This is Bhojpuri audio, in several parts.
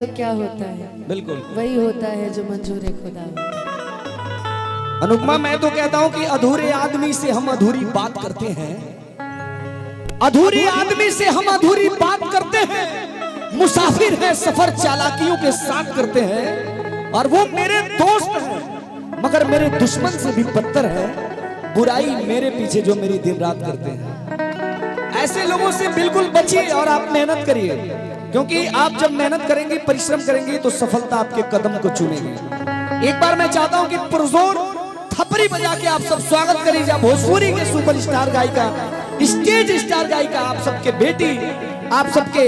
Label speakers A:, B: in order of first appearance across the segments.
A: तो क्या होता है,
B: बिल्कुल
A: वही होता है जो मंजूर खुदा होता है।
B: अनुपमा, मैं तो कहता हूं कि अधूरे आदमी से हम अधूरी बात करते हैं, अधूरे आदमी से हम अधूरी बात करते हैं। मुसाफिर है सफर चालाकियों के साथ करते हैं, और वो मेरे दोस्त हैं मगर मेरे दुश्मन से भी बदतर है। बुराई मेरे पीछे जो मेरी दिन रात करते हैं। ऐसे लोगों से बिल्कुल बचिए और आप मेहनत करिए, क्योंकि आप जब मेहनत करेंगे, परिश्रम करेंगे, तो सफलता आपके कदम को चूमेगी। एक बार मैं चाहता हूं कि पुरजोर थपरी बजा के आप सब स्वागत करिए भोजपुरी के सुपरस्टार गायिका, स्टेज स्टार गायिका, आप सबके बेटी, आप सबके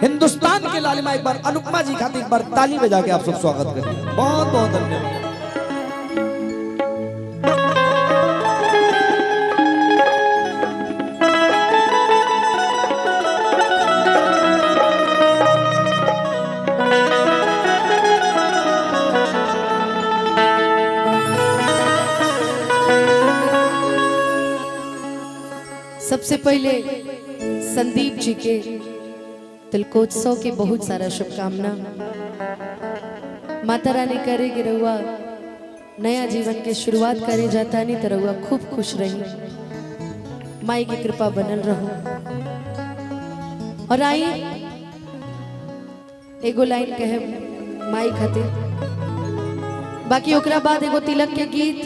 B: हिंदुस्तान के लालिमा, एक बार अनुपमा जी खातिर एक बार ताली बजा के आप सब स्वागत करिए। बहुत बहुत धन्यवाद।
A: सबसे पहले संदीप जी के तिलकोत्सव के बहुत सारा शुभकामना। माता रानी करे कि रहुआ नया जीवन के शुरुआत करे जाता नहीं तो रहुआ खूब खुश रही, माई की कृपा बनल रहो। और आई एगो लाइन कहे माई खातिर, बाकी ओकरा बाद एगो तिलक के गीत,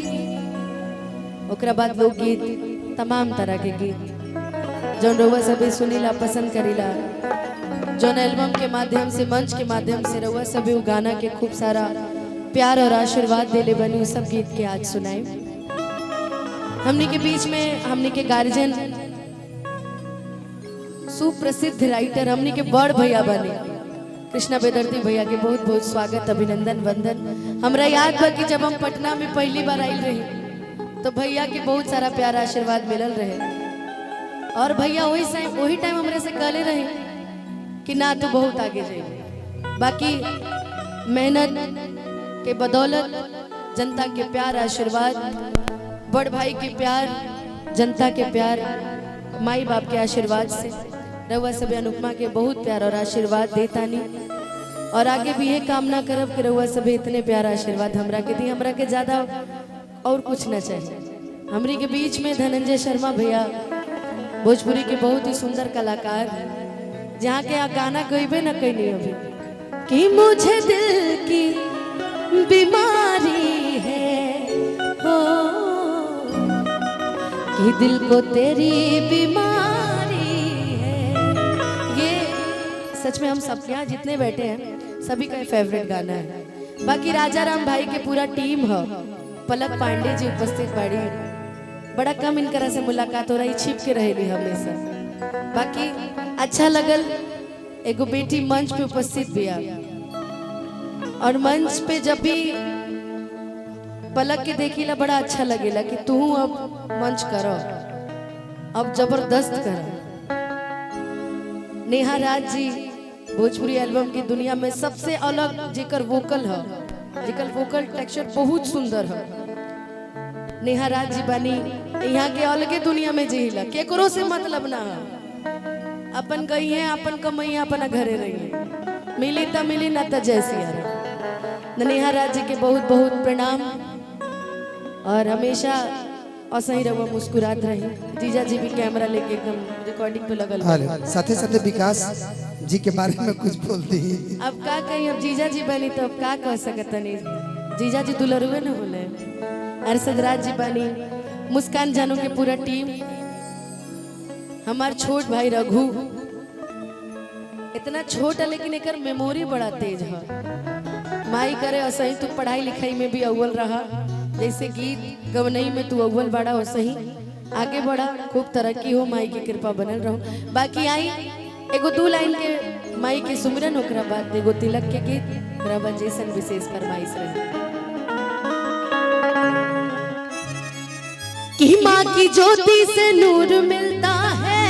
A: ओकरा बाद लोकगीत, तमाम तरह के गीत जौन रउआ सभी सुनीला, पसंद करीला, जौन एल्बम के माध्यम से, मंच के माध्यम से रउआ सभी गाना के खूब सारा प्यार और आशीर्वाद देले बनी, सब गीत के आज सुनाए। हमने के बीच में हमने के गार्जियन, सुप्रसिद्ध राइटर, हमने के बड़ भैया बने कृष्णा बेदर्ती भैया के बहुत बहुत स्वागत, अभिनंदन, वंदन। हमरा याद बा कि जब हम पटना में पहली बार आयल रही तो भैया के बहुत सारा प्यार आशीर्वाद मिलल रहे, और भैया वही टाइम हमरे से कहले रहे कि ना तू बहुत आगे जाए। बाकी मेहनत के बदौलत, जनता के प्यार आशीर्वाद, बड़ भाई के प्यार, जनता के प्यार, माई बाप के आशीर्वाद से रउआ सब अनुपमा के बहुत प्यार और आशीर्वाद देतानी, और आगे भी ये कामना करब कि रउआ सब इतने प्यार आशीर्वाद हमरा के दी। हमरा के ज्यादा और कुछ न चाहिए। हमरी के बीच में धनंजय शर्मा भैया, भोजपुरी के बहुत ही सुंदर कलाकार, जहाँ के गाना गईबे न कैनी अभी कि मुझे दिल की बीमारी है, हो कि दिल को तेरी बीमारी है। ये सच में हम सब यहाँ जितने बैठे हैं सभी का फेवरेट गाना है। बाकी राजा राम भाई के पूरा टीम है, पलक पांडे जी उपस्थित बाड़ी, बड़ा कम इनकरा से मुलाकात हो रही, छिप के रहेली हमेशा। बाकी अच्छा लगल, एगो बेटी मंच पे उपस्थित भी है, और मंच पे जब भी पलक के देखीला बड़ा अच्छा लगेला कि तू अब मंच करो, अब जबरदस्त करो। नेहा राज जी भोजपुरी एल्बम की दुनिया में सबसे अलग जेकर वोकल है, जेकर वोकल टेक्सचर बहुत सुंदर है। नेहा राज जी बानी यहाँ के अलगे दुनिया में जिला, केकरो से मतलब ना है, अपन गई है, अपन कमाई, अपन घरे रही, मिली त मिली, ना त जैसी आ। नेहा राज जी के बहुत बहुत प्रणाम, और हमेशा असही रहो, मुस्कुरात रही। जीजा जी भी कैमरा लेके एकदम रिकॉर्डिंग पे लगल।
C: साथे साथे विकास जी के बारे में कुछ बोल दी।
A: अब का कहीं, अब जीजा जी बनी तो अब का कह सकतनी, जीजा जी दुलरुए न बोले। अरशद राज जी बानी, मुस्कान जानू के पूरा टीम, हमार छोट भाई रघु, इतना छोट है लेकिन एकर मेमोरी बड़ा तेज है। माई करे असही तू पढ़ाई लिखाई में भी अव्वल रहा, जैसे गीत गवनई में तू अव्वल बड़ा हो, सही आगे बढ़ा, खूब तरक्की हो, माई की कृपा बनल रहो। बाकी आई एगो 2 लाइन के माई के सुमिरन, ओकरा बाद एगो तिलक के गीत, ओकरा बाद जैसन विशेष फरमाइश रही कि माँ की ज्योति से नूर मिलता है,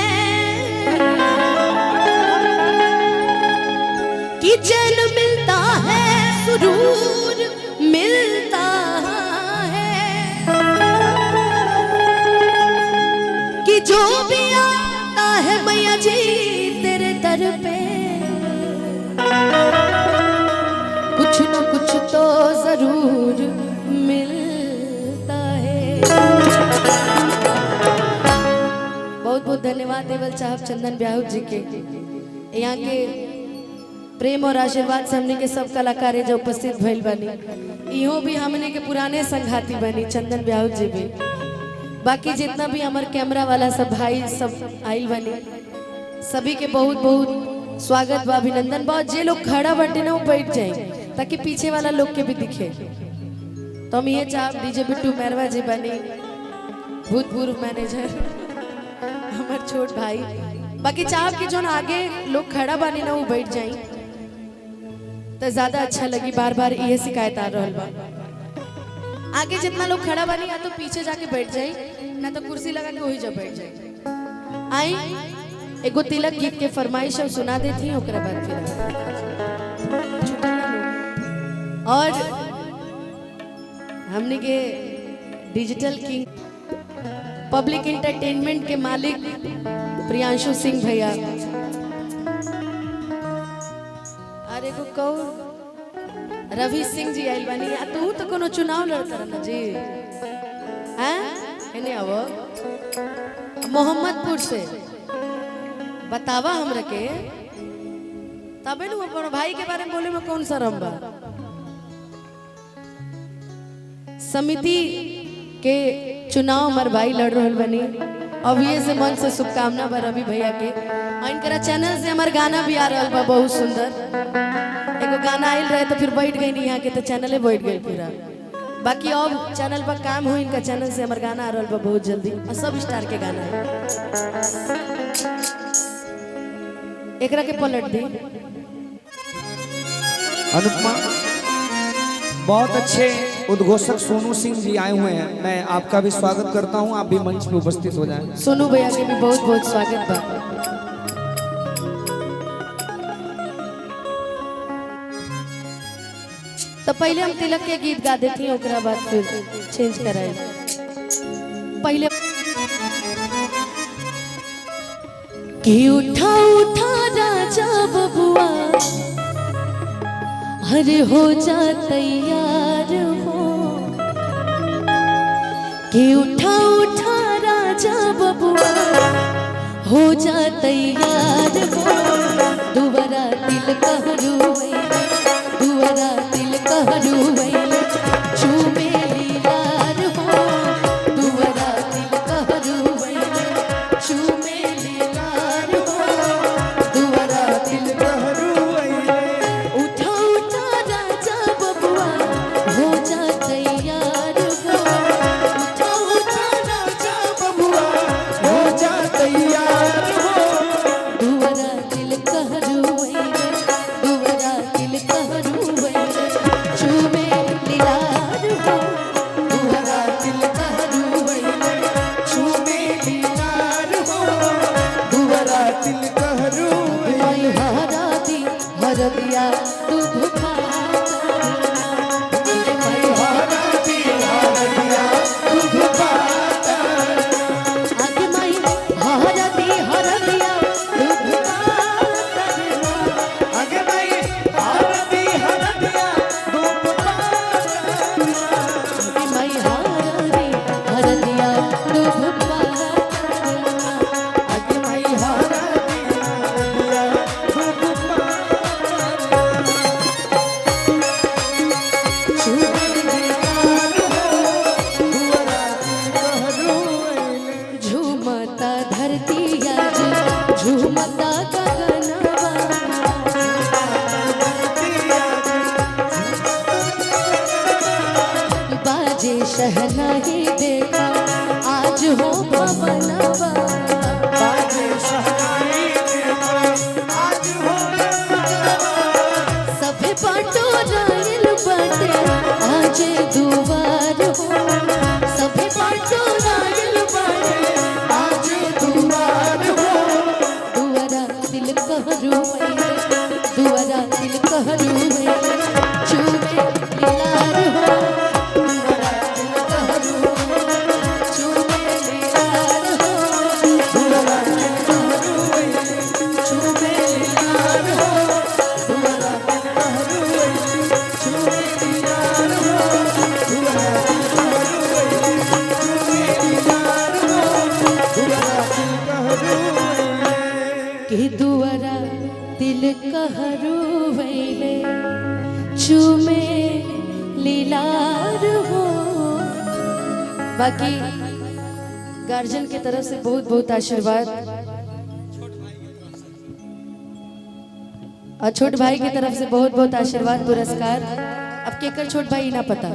A: कि चैन मिलता है, सुरूर मिलता है, कि जो भी आता है मैया जी तेरे दर पे कुछ न कुछ तो जरूर मिलता है। बहुत बहुत धन्यवाद देवल साहब चंदन ब्याहू जी के, यहाँ के प्रेम और आशीर्वाद से हमने के सब कलाकार जो उपस्थित भइल बनी, इहो भी हमने के पुराने संघाती बनी चंदन ब्याहू जी भी, बाकी जितना भी हमारे कैमरा वाला सब भाई सब आइल बनी, सभी के बहुत बहुत स्वागत बा, अभिनंदन बा। जे लोग खड़ा बटे ना वो बैठ जाए ताकि पीछे वाला लोग के भी दिखे। तो हम ये चाह डीजे बिट्टू मेरवा जी बनी, भूतपूर्व मैनेजर हमारे छोट भाई, बाकी चाह की जो आगे लोग खड़ा बनी ना वो बैठ जाए तो ज्यादा अच्छा लगी। बार बार ये शिकायत आ रहा बा, आगे जितना लोग खड़ा बनी या तो पीछे जाके बैठ जाए ना तो कुर्सी लगा के वही जब बैठ जाए। आई एगो तिलक गीत के फरमाइश और सुना देती हूँ, ओकरा बाद फिर और हमने के डिजिटल किंग पब्लिक एंटरटेनमेंट के मालिक प्रियांशु सिंह भैया, अरे को कहो रवि सिंह जी आइल बानी, आ तू तो कोनो चुनाव लड़ता रहना जी, हैं एने आवो मोहम्मदपुर से बतावा हमरा के, तबे नु अपन भाई के बारे में बोले में कौन सा रंबा। समिति के चुनाव हमारे भाई लड़ रहे बनी, अभी से मन से शुभकामना बा रवि भैया के। इनकरा चैनल से हमारे गाना भी आ रहा बा बहुत सुंदर, एगो गाना आयल रहे तो फिर बैठ गई नहीं यहाँ के, तो चैनले बैठ गई पूरा। बाकी अब चैनल पर काम हुई, इनका चैनल से हमारे गाना आ रहा बा बहुत जल्दी, और सब स्टार के गाना है। एकरा के पलट दी
B: अनुपमा। बहुत अच्छे उद्घोषक सोनू सिंह जी आए हुए हैं, मैं आपका भी स्वागत करता हूं, आप भी मंच पे उपस्थित हो जाएं।
A: सोनू भैया के भी बहुत बहुत स्वागत बा। तो पहले हम तिलक के गीत गा देती हैं, ओकरा बाद फिर चेंज कराए। पहले कि उठा उठा राजा बबुआ, हरे हो जा तैयार हो, कि उठा उठा राजा बबुआ हो जा तैयार हो, दुबारा दिल कहरू दुबारा दिल कहरू चूमे लीलार हो, दुबारा दिल कहरू चूमे लीलार हो, दुबारा दिल कहरू। उठा उठा राजा बबुआ हो जा तैयार हो, उठा उठा राजा बबुआ हो जा तैयार हो, दुबारा दिल कहरू दुबारा दिल कहरू चूमे लीलार हो, दुबारा दिल कहरू चूमे लीलार हो, दुबारा दिल कहरू। हरदी हरदिया दूध झूमता धरती आज झूमता गगनवा, बाजे शहनाई देखा आज हो भवनवा, बाजे शहनाई देखा आज हो भवनवा, सभे बाटो रायल बाटे आज दुआर हो, सभे बाटो रायल बाटे आज दुआर हो, दुआरा दिल कहरू दुआरा दिल कहरू चूमे लीलार हो, दुआरा दिल कहरू चूमे लीलार हो, दुआरा दिल कहरू चूमे लीलार हो, दुआरा दिल कहरू कि दुआरा दिल कहरू वैले चूमे लीलार हो। बाकी गार्जियन की तरफ से बहुत बहुत आशीर्वाद और छोट भाई की तरफ से बहुत बहुत आशीर्वाद पुरस्कार। अब केकर छोट भाई ना पता।